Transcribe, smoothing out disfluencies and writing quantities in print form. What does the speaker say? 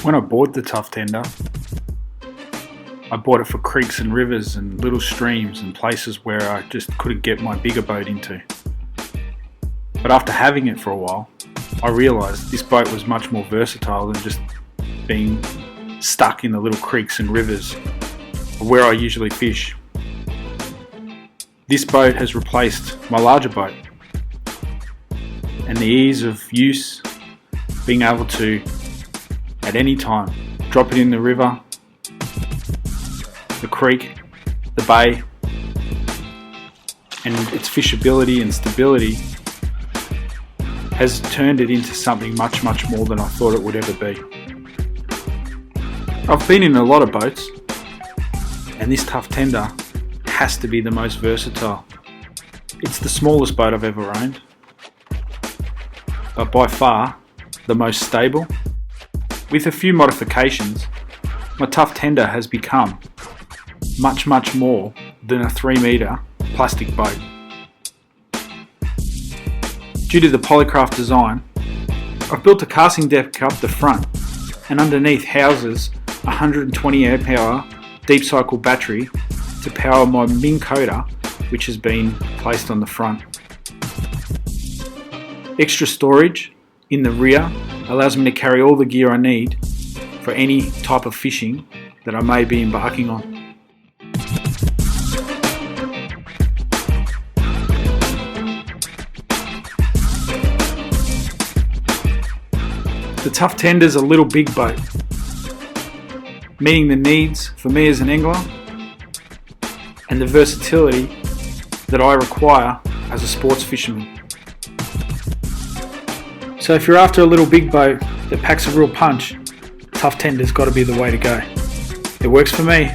When I bought the TUFF Tender, I bought it for creeks and rivers and little streams and places where I just couldn't get my bigger boat into. But after having it for a while, I realised this boat was much more versatile than just being stuck in the little creeks and rivers where I usually fish. This boat has replaced my larger boat, and the ease of use, being able to at any time drop it in the river, the creek, the bay, and its fishability and stability has turned it into something much more than I thought it would ever be. I've been in a lot of boats, and this TUFF Tender has to be the most versatile. It's the smallest boat I've ever owned, but by far the most stable. With a few modifications, my TUFF Tender has become much more than a 3-metre plastic boat. Due to the polycraft design, I've built a casting deck up the front, and underneath houses a 120 amp hour deep cycle battery to power my Ming coder, which has been placed on the front. Extra storage in the rear allows me to carry all the gear I need for any type of fishing that I may be embarking on. The TUFF Tender is a little big boat, meeting the needs for me as an angler and the versatility that I require as a sports fisherman. So if you're after a little big boat that packs a real punch, TUFF Tender's got to be the way to go. It works for me.